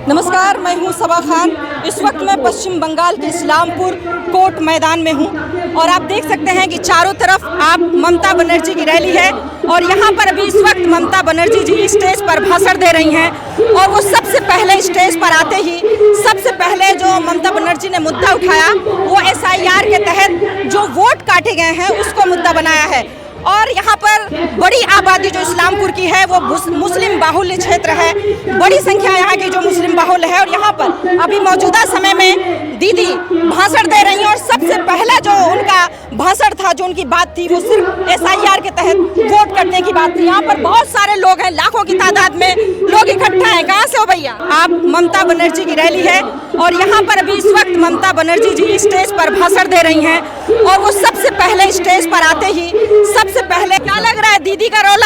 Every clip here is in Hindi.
नमस्कार, मैं हूं सबा खान। इस वक्त मैं पश्चिम बंगाल के इस्लामपुर कोर्ट मैदान में हूं और आप देख सकते हैं कि चारों तरफ आप ममता बनर्जी की रैली है और यहां पर अभी इस वक्त ममता बनर्जी जी स्टेज पर भाषण दे रही हैं और वो सबसे पहले स्टेज पर आते ही सबसे पहले जो ममता बनर्जी ने मुद्दा उठाया वो SIR के तहत जो वोट काटे गए हैं उसको मुद्दा बनाया है। और यहाँ पर बड़ी आबादी जो इस्लामपुर की है वो मुस्लिम बाहुल्य क्षेत्र है, बड़ी संख्या यहाँ की जो मुस्लिम बाहुल्य है और यहाँ पर अभी मौजूदा समय में दीदी भाषण दे रही हैं और सबसे पहला जो उनका भाषण था, जो उनकी बात थी वो सिर्फ SIR के तहत वोट करने की बात थी। यहाँ पर बहुत सारे लोग हैं, लाखों की तादाद में लोग इकट्ठा हैं। कहाँ से हो भैया? आप ममता बनर्जी की रैली है और यहाँ पर अभी इस वक्त ममता बनर्जी जी स्टेज पर भाषण दे रही हैं और वो सबसे पहले स्टेज पर आते ही सबसे पहले क्या लग रहा है दीदी का रोल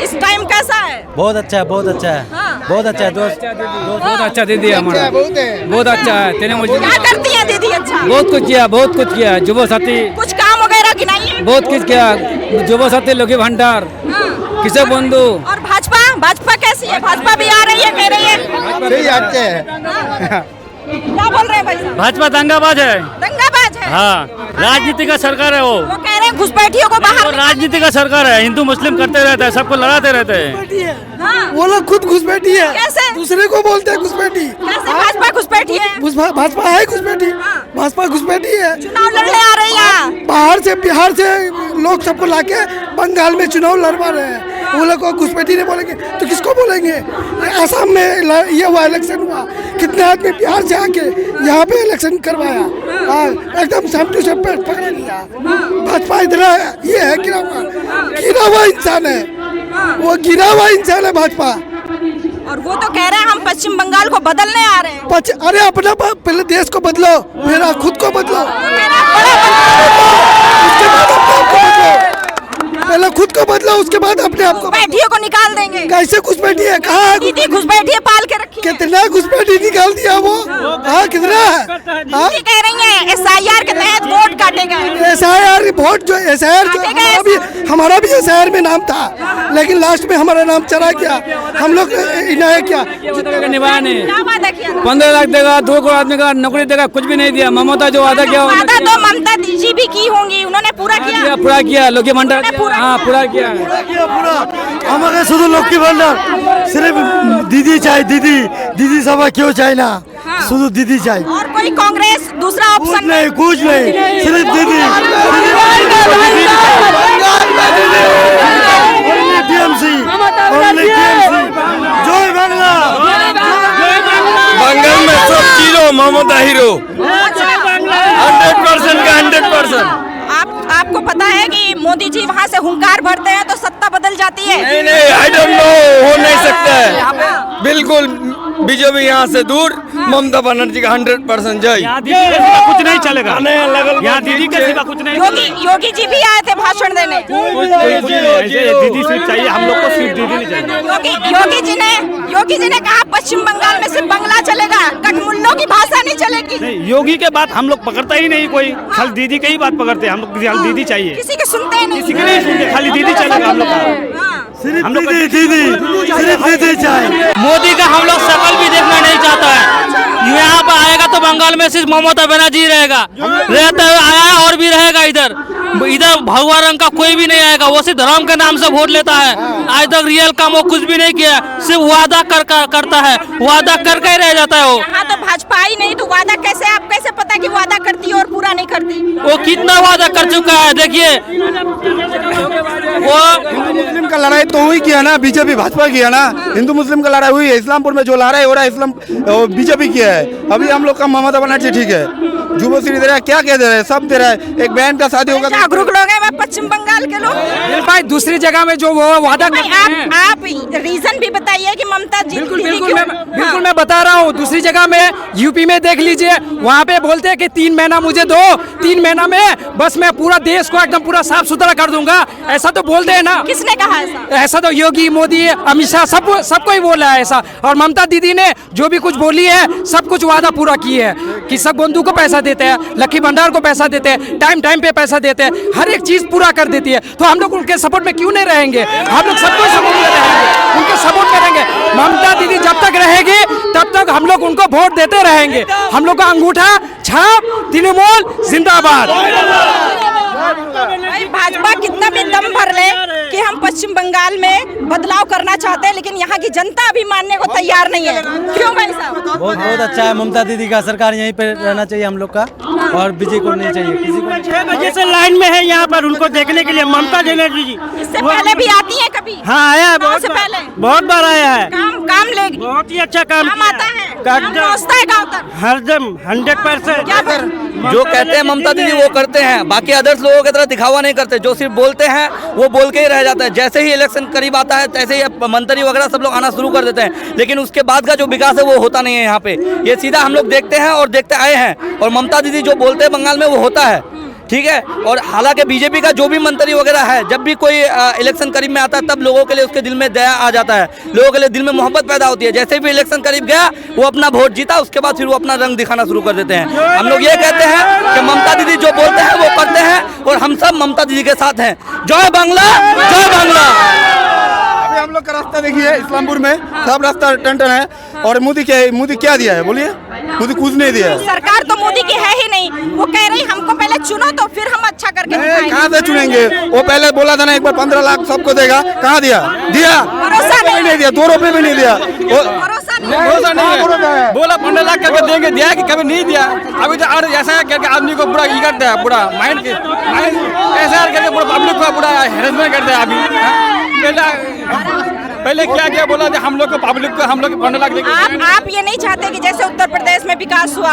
इस टाइम कैसा है? बहुत अच्छा है, बहुत अच्छा है, हाँ। बहुत अच्छा है दोस्त, बहुत अच्छा दीदी है हमारा, बहुत अच्छा है। तेने मुझे क्या करती है दीदी? अच्छा, बहुत कुछ किया युवा साथी, कुछ काम वगैरह गिनाइए। बहुत कुछ किया, युवा साथी लोग भंडार, किसे बंधु। और भाजपा कैसी है? भाजपा भी आ रही है, कह रही है सही आते हैं। क्या बोल रहे हैं भाई साहब? भाजपा दंगाबाज है, दंगाबाज है। हाँ, राजनीति का सरकार है वो कह रहे हैं घुसपैठियों को बाहर। राजनीति का सरकार है, हिंदू मुस्लिम करते रहता है, सबको लड़ाते रहते हैं। हाँ। वो लोग खुद घुसपैठी है, कैसे? दूसरे को बोलते हैं घुसपैठी। कैसे भाजपा घुसपैठी है? भाजपा है घुसपैठी, हाँ। भाजपा घुसपैठी है। चुनाव लड़ने आ रही है। बाहर से बिहार से लोग सबको लाके बंगाल में चुनाव लड़वा रहे हैं। वो लोग को घुसपैठी नहीं बोलेंगे तो किसको बोलेंगे? असम में ये हुआ, इलेक्शन हुआ, कितने आदमी बिहार से आके यहाँ पे इलेक्शन करवाया, एकदम सेम टू सेम पकड़ लिया। भाजपा इधर ये है गिरा हुआ इंसान है, वो गिरा हुआ इंसान है भाजपा। और वो तो कह रहे हैं हम पश्चिम बंगाल को बदलने आ रहे हैं। अरे अपना पहले देश को बदलो, फिर खुद को बदलो, उसके बाद अपने आप को बदलो। पहले खुद को बदलो, उसके बाद अपने आप को। घुसपैठियों को निकाल देंगे। कैसे घुसपैठी है? कहाँ दीदी घुसपैठिए पाल के रखी है। कितना घुसपैठी निकाल दिया वो? हाँ, कितना है? दीदी कह रही है SIR के तहत वोट काटे गए। SIR वोट जो SIR हमारा भी SIR में नाम था, लेकिन लास्ट में हमारा नाम चला गया। हम लोग इनाय क्या निभाने क्या वादा किया? 15 लाख देगा, 2 करोड़ आदमी का नौकरी देगा, कुछ भी नहीं दिया। ममता जो वादा किया वादा तो ममता जी भी की होंगी, उन्होंने पूरा किया। पूरा किया, लोग भंडार हाँ पूरा किया। हमारे शुद्ध लक्ष्मी भंडार सिर्फ दीदी चाहिए, दीदी सभा क्यों चाहिए ना, शुद्ध दीदी चाहिए और कोई कांग्रेस दूसरा ऑप्शन नहीं, कुछ नहीं, सिर्फ दीदी। TMC, जय बांग्ला। बंगाल में सब चीजों ममता हीरो 100% का 100%। आपको पता है कि मोदी जी वहाँ से हुंकार भरते हैं तो सत्ता बदल जाती है? नहीं, आई डोंट नो, हो नहीं सकता है। बिल्कुल बीजेपी यहाँ से दूर, ममता बनर्जी का 100% जय। कुछ नहीं चलेगा, यहाँ दीदी के सिवा कुछ नहीं। योगी जी भी आए थे भाषण देने। दीदी सिर्फ चाहिए, हम लोग को सिर्फ दीदी नहीं चाहिए। योगी जी ने कहा पश्चिम बंगाल में सिर्फ बंगला चलेगा, कठमुल्लों की भाषा नहीं चलेगी। नहीं, योगी के बात हम लोग पकड़ता ही नहीं कोई, खाली दीदी की ही बात पकड़ते हैं हम लोग। दीदी चाहिए, किसी के सुनते ही नहीं, किसी के नहीं सुनते, खाली दीदी चलेगा हम लोग का। सिर्फ दीदी चाहिए। मोदी का हम लोग शकल भी देखना नहीं चाहता है। यहाँ पर आएगा तो बंगाल में सिर्फ ममता बनर्जी रहेगा, रहता है, आया और भी रहेगा। इधर भगवा रंग का कोई भी नहीं आएगा, वो सिर्फ धर्म के नाम से वोट लेता है। आज तक रियल काम वो कुछ भी नहीं किया, सिर्फ वादा करता है, वादा करके ही रह जाता है वो। यहाँ तो भाजपा ही नहीं तो वादा कैसे? आप कैसे पता कि वादा करती है और पूरा नहीं करती? वो कितना वादा कर चुका है देखिए। वो मुस्लिम का लड़ाई तो हुई किया ना, बीजेपी भाजपा किया ना। हिंदू मुस्लिम का लड़ाई हुई है, इस्लामपुर में जो लड़ाई हो रहा है इस्लाम बीजेपी किया है। अभी हम लोग का ममता बनर्जी ठीक है, जुबोश्री दे रहा है, क्या कह दे रहा है, सब दे रहा है। एक बहन का शादी होगा, जागरूक लोग हैं पश्चिम बंगाल के लोग। भाई दूसरी जगह में जो वो वादा आप रीजन भी बताइए कि ममता जी। बिल्कुल मैं बता रहा हूँ। दूसरी जगह में यूपी में देख लीजिए, वहाँ पे बोलते हैं कि 3 महीना मुझे दो, 3 महीना में बस मैं पूरा देश को एकदम पूरा साफ सुथरा कर दूंगा, ऐसा तो बोलते हैं ना। किसने कहा ऐसा? ऐसा तो योगी, मोदी, अमित शाह सबको ही बोला है ऐसा। और ममता दीदी ने जो भी कुछ बोली है सब कुछ वादा पूरा की है कि सब बंधु को पैसा देते हैं, लक्ष्मी भंडार को पैसा देते हैं, टाइम पे पैसा देते हैं, हर एक चीज पूरा कर देती है। तो हम लोग उनके सपोर्ट में क्यों नहीं रहेंगे? हम लोग सबको सपोर्ट में रहेंगे, उनके सपोर्ट में रहेंगे। ममता दीदी जब तक रहेगी तब तक हम लोग उनको वोट देते रहेंगे। हम लोग का अंगूठा छाप तृणमूल जिंदाबाद। भाई भाजपा कितना भी दम भर ले कि हम पश्चिम बंगाल में बदलाव करना चाहते हैं, लेकिन यहाँ की जनता अभी मानने को तैयार नहीं है। क्यों भाई साहब? बहुत बहुत अच्छा है, ममता दीदी का सरकार यहीं पे रहना चाहिए हम लोग का, और बीजेपी को नहीं चाहिए किसी को। 6 बजे से लाइन में है यहाँ पर उनको देखने के लिए ममता बनर्जी जी। इससे पहले भी आती है कभी? हाँ आया है, गाँव से पहले बहुत बार आया है। काम लेगी, बहुत ही अच्छा काम आता है, पहुंचता है गाँव तक हरदम 100%। जो कहते हैं ममता दीदी वो करते हैं, बाकी अदर्स लोगों की तरह दिखावा नहीं करते। जो सिर्फ बोलते हैं वो बोल के ही रह जाता है। जैसे ही इलेक्शन करीब आता है तैसे ही मंत्री वगैरह सब लोग आना शुरू कर देते हैं, लेकिन उसके बाद का जो विकास है वो होता नहीं है यहाँ पे। ये सीधा हम लोग देखते हैं और देखते आए हैं, और ममता दीदी जो बोलते हैं बंगाल में वो होता है, ठीक है। और हालांकि बीजेपी का जो भी मंत्री वगैरह है, जब भी कोई इलेक्शन करीब में आता है तब लोगों के लिए उसके दिल में दया आ जाता है, लोगों के लिए दिल में मोहब्बत पैदा होती है। जैसे भी इलेक्शन करीब गया वो अपना वोट जीता, उसके बाद फिर वो अपना रंग दिखाना शुरू कर देते हैं। हम लोग ये कहते हैं कि ममता दीदी जो बोलते हैं वो करते हैं, और हम सब ममता दीदी के साथ हैं। जय बांग्ला, जय बांग्ला। अभी हम लोग का रास्ता देखिए, इस्लामपुर में सब रास्ता टन है, और मोदी क्या दिया है बोलिए? मोदी कुछ नहीं दिया है। सरकार तो मोदी की है ही नहीं। वो कह रही हमको पहले चुनो तो फिर हम अच्छा करके दिखाएंगे। कहाँ से चुनेंगे? वो पहले बोला था ना एक बार 15 लाख सबको देगा, कहाँ दिया? भरोसा नहीं दिया, 2 रुपए भी नहीं दिया। भरोसा नहीं है। बोला 15 लाख करके देंगे, दिया कि कभी नहीं दिया। अभी तो और ऐसा करके आदमी को पूरा ये करता है, पूरा माइंड ऐसा करके पूरा पब्लिक को पूरा हेरसमेंट करता है। अभी पहले क्या बोला था हम लोग को, पब्लिक को हम लोग 15 लाख देंगे। आप ये नहीं चाहते कि जैसे उत्तर प्रदेश में विकास हुआ,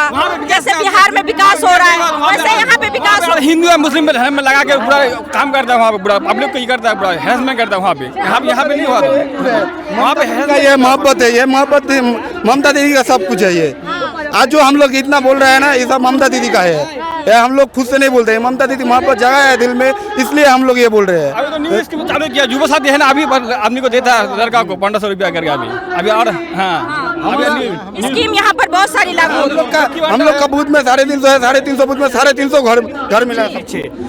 जैसे बिहार में विकास हो रहा है, वैसे यहाँ पे विकास हो? हिंदू और मुस्लिम में धर्म में लगा के पूरा काम करता है वहाँ पे, पूरा पब्लिक को ये करता है, पूरा हेरसमेंट करता है वहाँ पे। यहाँ पे नहीं हुआ, वहाँ पे ये मोहब्बत है, ये मोहब्बत ममता दीदी का सब कुछ है। ये आज जो हम लोग इतना बोल रहे हैं ना, ये सब ममता दीदी का है। हम लोग खुद से नहीं बोलते हैं, ममता दीदी मोहब्बत जगह है दिल में, इसलिए हम लोग ये बोल रहे हैं। अभी तो न्यूज़ की चालू किया, युवा साथी है ना, अभी आदमी को देता है लड़का को 1500 रुपया करके अभी और हाँ स्कीम यहाँ पर बहुत सारी लागू होगी। हम लोग का बूथ में 350 है, 350 बूथ में 350 घर मिला है।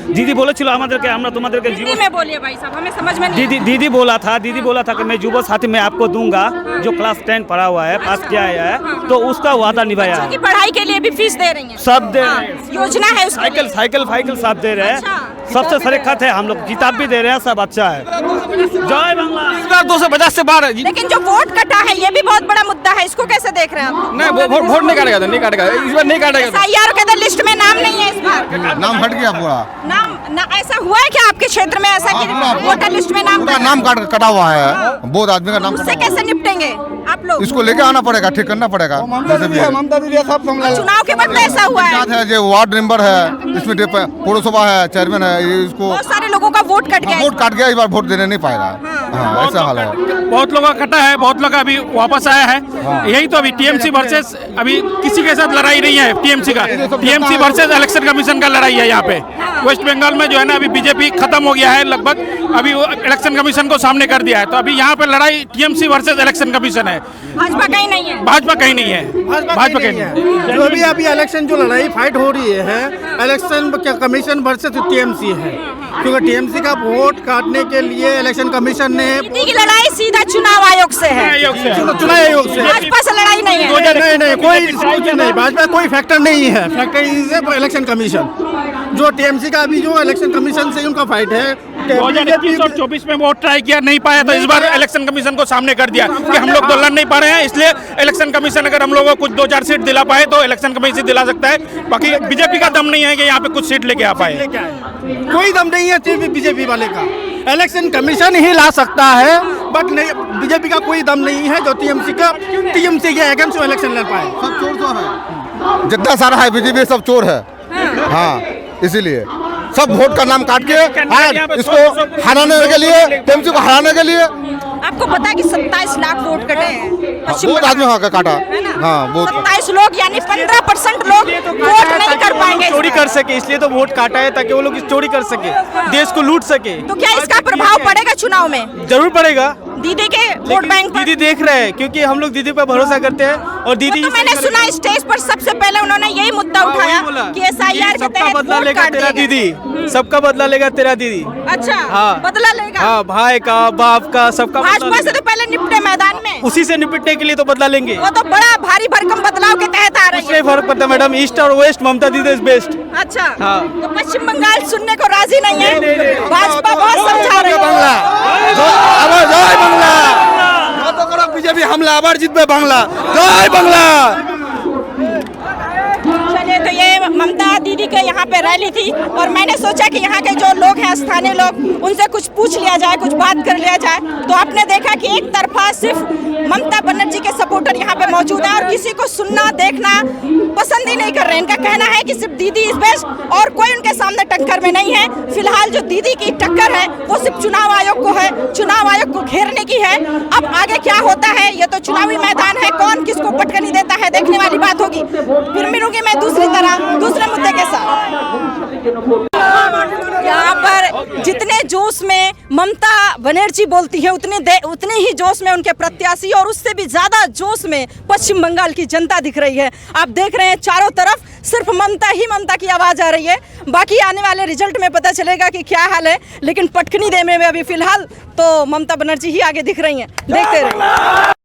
दीदी बोलेছিল আমাদেরকে আমরা তোমাদেরকে हिंदी में बोलिए भाई साहब, हमें समझ में नहीं। दीदी बोला था कि मैं युवा साथी में आपको दूंगा, जो क्लास 10 पढ़ा हुआ है, पास किया है, तो उसका वादा निभाया है। की पढ़ाई के लिए भी फीस दे रही है, सब दे रहे हैं, योजना है उसके लिए। साइकिल सब दे रहे हैं, अच्छा। सबसे सरीखत है। हम लोग किताब भी दे रहे हैं, सब अच्छा है। जय बांग्ला। इस बार 250 से बाहर। लेकिन जो वोट कटा है ये भी बहुत बड़ा मुद्दा है, इसको कैसे देख रहे हैं आप? नहीं वोट नहीं काटेगा, नहीं काटेगा इस बार, नहीं काटेगा। SIR के अंदर लिस्ट में नाम नहीं है इस बार, नाम हट गया पूरा। नाम ऐसा हुआ है क्या आपके क्षेत्र में, ऐसा कि वोटर लिस्ट में नाम नाम कटा हुआ है, बहुत आदमी का नाम। उससे कैसे निपटेंगे आप लोग? इसको लेके आना पड़ेगा, ठीक करना पड़ेगा। ममता दीदी सब संभाल। चुनाव के वक्त ऐसा हुआ है, जो वार्ड मेंबर है, इसमें पौरसभा है, चेयरमैन है, इसको बहुत सारे लोगों का वोट कट गया। वोट काट गया, इस बार वोट देने नहीं पाएगा। हाँ ऐसा हाल है। बहुत लोगों का कटा है, बहुत लोग अभी वापस आया है। यही तो अभी TMC वर्सेस, अभी किसी के साथ लड़ाई नहीं है TMC का, TMC वर्सेस इलेक्शन कमीशन का लड़ाई है यहाँ पे। वेस्ट बंगाल में जो है ना, अभी बीजेपी खत्म हो गया है लगभग, अभी वो इलेक्शन कमीशन को सामने कर दिया है, तो अभी यहाँ पे लड़ाई TMC वर्सेस इलेक्शन कमीशन है। भाजपा कहीं नहीं है, भाजपा कहीं नहीं है, भाजपा कहीं नहीं है। जो भी अभी इलेक्शन जो लड़ाई फाइट हो रही है, इलेक्शन कमीशन वर्सेस TMC है, क्योंकि TMC का वोट काटने के लिए इलेक्शन कमीशन ने दीदी की लड़ाई सीधा चुनाव आयोग से है, चुनाव आयोग से। भाजपा से लड़ाई नहीं है। नहीं कोई नहीं, भाजपा कोई फैक्टर नहीं है, फैक्टर इज इलेक्शन कमीशन। जो TMC का अभी जो इलेक्शन कमीशन से उनका फाइट है। 2021 और 24 में वोट ट्राई किया, नहीं पाया, तो इस बार इलेक्शन कमीशन को सामने कर दिया कि हम लोग तो लड़ नहीं पा रहे हैं, इसलिए इलेक्शन कमीशन अगर हम लोगों को कुछ 2-4 सीट दिला पाए तो इलेक्शन कमीशन दिला सकता है। बाकी बीजेपी का दम नहीं है कि यहाँ पे कुछ सीट लेके आ पाए, कोई दम नहीं है बीजेपी वाले का। इलेक्शन कमीशन ही ला सकता है, बट बीजेपी का कोई दम नहीं है जो TMC के अगेंस्ट इलेक्शन लड़ पाए। सब चोर तो है, जितना सारा है बीजेपी सब चोर है। हाँ इसीलिए सब वोट का नाम काट के इसको हराने के लिए, TMC को हराने के लिए। आपको पता है कि 27 लाख वोट कटे हैं पश्चिम बहुत आदमी वहाँ का काटा। हाँ बहुत 27 लोग, यानी 15% लोग वोट नहीं कर पाएंगे। चोरी कर सके, इसलिए तो वोट काटा है, ताकि वो लोग चोरी कर सके, देश को लूट सके। तो क्या इसका प्रभाव पड़ेगा चुनाव में? जरूर पड़ेगा। दीदी के वोट बैंक पर। दीदी देख रहे हैं, क्योंकि हम लोग दीदी पर भरोसा करते हैं। और दीदी तो मैंने सुना स्टेज पर सबसे पहले उन्होंने यही मुद्दा उठाया कि SIR के तहत बदला वोट लेगा काट तेरा देंगे। दीदी, सबका बदला लेगा तेरा दीदी। अच्छा, हाँ। बदला लेगा। हाँ, भाई का, बाप का, सबका बदला भाजपा से लेगा। तो पहले निपटे मैदान में, उसी से निपटने के लिए तो बदला लेंगे। वो तो बड़ा भारी भरकम बदलाव के तहत आ रही कुछ है। नहीं फर्क पड़ता मैडम, ईस्ट और वेस्ट ममता दीदी इज बेस्ट। अच्छा, हाँ। तो पश्चिम बंगाल सुनने को राजी नहीं है। नहीं। भाजपा बहुत समझा रही বাংলা है। আবার জয় বাংলা কত করো বিজেপি হামলা আবার জিতবে বাংলা জয় বাংলা चलिए, तो ये ममता दीदी के यहाँ पे रैली थी और मैंने सोचा कि यहाँ के जो लोग हैं, स्थानीय लोग, उनसे कुछ पूछ लिया जाए, कुछ बात कर लिया जाए। तो आपने देखा कि एक तरफा सिर्फ ममता बनर्जी के सपोर्टर यहाँ पे मौजूद हैं और किसी को सुनना देखना पसंद ही नहीं कर रहे हैं। इनका कहना है कि सिर्फ दीदी इज बेस्ट और कोई उनके सामने टक्कर में नहीं है। फिलहाल जो दीदी की टक्कर है वो सिर्फ चुनाव आयोग को है, चुनाव आयोग को घेरने की है। अब आगे क्या होता है ये तो चुनावी मैदान है, कौन किसको पटकनी देता है देखने वाली बात होगी। फिर मिलूंगी मैं दूसरे मुद्दे के साथ। यहाँ पर जितने जोश में ममता बनर्जी बोलती है उतने ही जोश में उनके प्रत्याशी और उससे भी ज्यादा जोश में पश्चिम बंगाल की जनता दिख रही है। आप देख रहे हैं चारों तरफ सिर्फ ममता की आवाज आ रही है। बाकी आने वाले रिजल्ट में पता चलेगा कि क्या हाल है, लेकिन पटकनी देने में अभी फिलहाल तो ममता बनर्जी ही आगे दिख रही हैं। देखते रहिए।